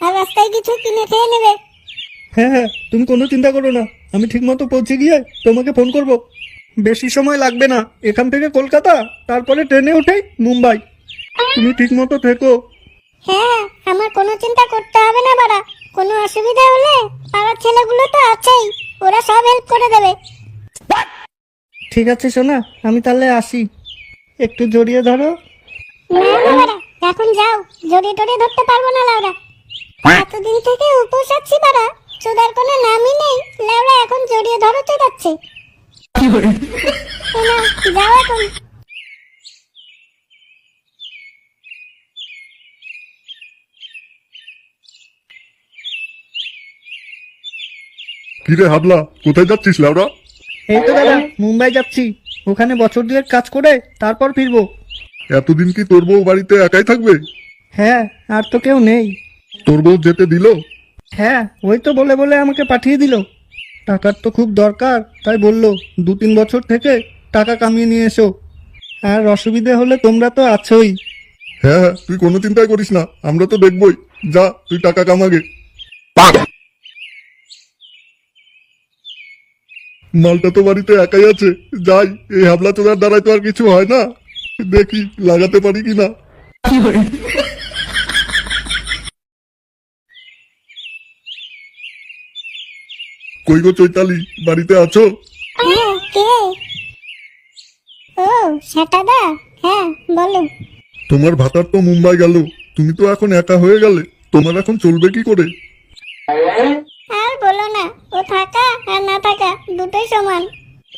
আর রাস্তায় কিছু কিনে খেয়ে নেবে। হ্যাঁ হ্যাঁ, তুমি কোনো চিন্তা করো না, আমি ঠিকমতো পৌঁছে গিয়ে তোমাকে ফোন করব। বেশি সময় লাগবে না, এখান থেকে কলকাতা, তারপরে ট্রেনে উঠেই মুম্বাই। তুমি ঠিকমতো থেকো। হ্যাঁ, আমার কোনো চিন্তা করতে হবে না বাড়া। কোনো অসুবিধা হলে পাড়ার ছেলেগুলো তো আছেই, ওরা সব হেল্প করে দেবে। ঠিক আছে সোনা, আমি তাহলে আসি, একটু জড়িয়ে ধরো। না না বাড়া, এখন যাও, জড়িয়ে টড়িয়ে ধরতে পারবো না লাউরা। এতদিন থেকে উপোস আছি বাড়া, চোদার কোনো নামই নেই, লাউরা এখন জড়িয়ে ধরো চোদাচ্ছে। না, যাও এখন। কিরে হাবলা, কোথায় যাচ্ছিস লাউরা? এই তো দাদা, মুম্বাই যাচ্ছি, ওখানে বছর দুয়েক কাজ করে তারপর ফিরবো। এতদিন কি তোর বউ বাড়িতে একাই থাকবে? হ্যাঁ, আর তো কেউ নেই। তোর বউ যেতে দিল? হ্যাঁ, ওই তো বলে বলে আমাকে পাঠিয়ে দিল। টাকার তো খুব দরকার, তাই বললো 2-3 বছর থেকে টাকা কামিয়ে নিয়ে এসো, আর অসুবিধে হলে তোমরা তো আছোই। হ্যাঁ হ্যাঁ, তুই কোনো চিন্তাই করিস না, আমরা তো দেখবই। যা, তুই টাকা কামাগে। মালটা তো বাড়িতে একাই আছে, যাই, এই হাবলা চোদার দ্বারাই তো আর কিছু হয় না। দেখি লাগাতে পারি কিনা। কই গো চৈতালি, বাড়িতে আছো? হ্যাঁ, কে? ও সেটাদা, হ্যাঁ বলো। তোমার ভাতার তো মুম্বাই গেল, তুমি তো এখন একা হয়ে গেলে, তোমার এখন চলবে কি করে? আর বলো না, ও থাকা আর না থাকা দুটোই সমান।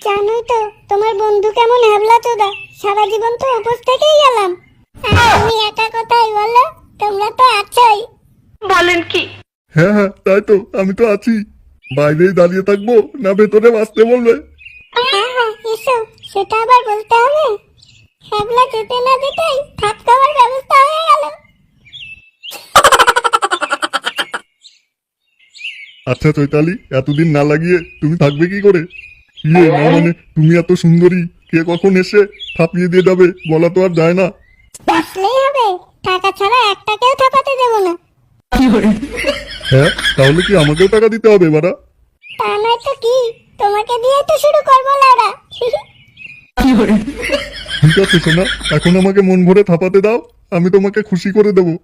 জানোই তো তোমার বন্ধু কেমন হ্যাবলা চোদা, সারা জীবন তো উপোস থেকেই গেলাম। আর আমি একা কোথায় বলো, তোমরা তো আছোই। বলেন কি? হ্যাঁ হ্যাঁ, তাই তো, আমি তো আছি। বাইরেই দাঁড়িয়ে থাকবো না ভেতরে আসতে বলবে? হ্যাঁ হ্যাঁ, এসো, সেটা আবার বলতে হবে? হ্যাবলা যেতে না যেতেই ভাত খাওয়ার ব্যবস্থা হয়ে গেল। আচ্ছা চৈতালি, এতদিন না লাগিয়ে তুমি থাকবে কি করে? ইয়ে না মানে, তুমি এত সুন্দরী, কে কখন এসে থাপিয়ে দিয়ে যাবে বলা তো আর যায় না। আসলেই হবে, টাকা ছাড়া একটা কেউ থাপাতে দেবো না। হ্যাঁ, তাহলে কি আমাকেও টাকা দিতে হবে বাড়া? তা নয় তো কি, তোমাকে দিয়ে তো শুরু করবো লাউরা। ঠিক আছে সোনা, এখন আমাকে মন ভরে থাপাতে দাও, আমি তোমাকে খুশি করে দেবো।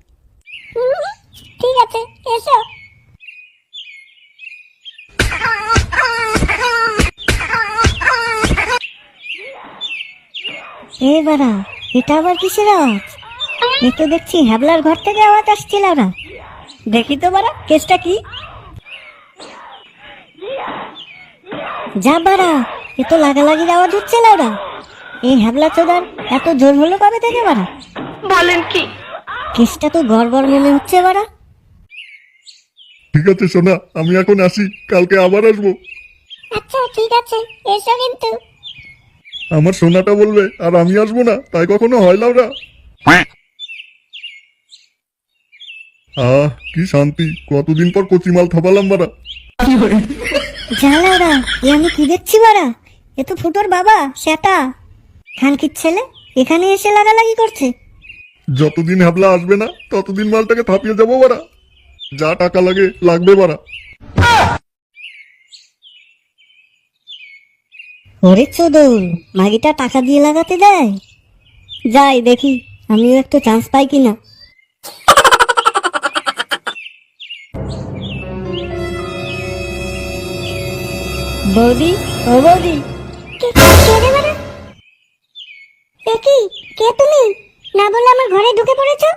ঠিক আছে, এসো। বাড়া, এটা আবার কিসের আওয়াজ? এ তো দেখছি হ্যাবলার ঘর থেকে আওয়াজ আসছিল না। দেখি তো বাড়া, কেসটা কি? যা বাড়া, এ তো লাগালাগির আওয়াজ হচ্ছে লাউরা। এই হ্যাবলা চোদার এত জোর হলো কবে থেকে বাড়া? বলেন কি? কেসটা তো গড়বড় মনে হচ্ছে বাড়া। ঠিক আছে সোনা, আমি এখন আসি, কালকে আবার আসবো। আচ্ছা ঠিক আছে, এসো কিন্তু। আমার সোনাটা বলবে আর আমি আসবো না, তাই কখনো হয় লাউরা? কি শান্তি, কতদিন পর কচিমাল থাপালাম বাড়া। যা লাউরা, এ আমি কি দেখছি বাড়া? এ তো ফুটোর বাবা সেটা খানকির ছেলে, এখানে এসে লাগালাগি করছে। যতদিন হ্যাবলা আসবে না ততদিন মালটাকে থাপিয়ে যাবো বাড়া, যা টাকা লাগে লাগবে বাড়া। ওরে চোদন, মাগিটা টাকা দিয়ে লাগাতে দেয়। যাই দেখি, আমিও একটু চান্স পাই কিনা। বৌদি, ও বৌদি। কে রে বাড়া? এ কি, কে তুমি? না বলে আমার ঘরে ঢুকে পড়েছো?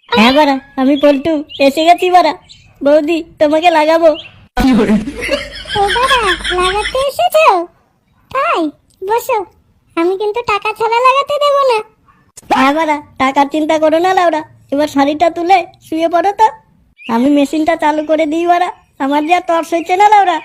হ্যাঁ বাড়া, আমি পল্টু, এসে গেছি বাড়া। বৌদি, তোমাকে লাগাবো। ও বাড়া, লাগাতে এসেছো? তাই বসো, আমি কিন্তু টাকা ছাড়া লাগাতে দেবো না। হ্যাঁ বাড়া, টাকার চিন্তা করো না লাউরা, এবার শাড়িটা তুলে শুয়ে পড়ো তো, আমি মেশিনটা চালু করে দিই বাড়া। আমার যা তর্স হয়েছে না লাউরা।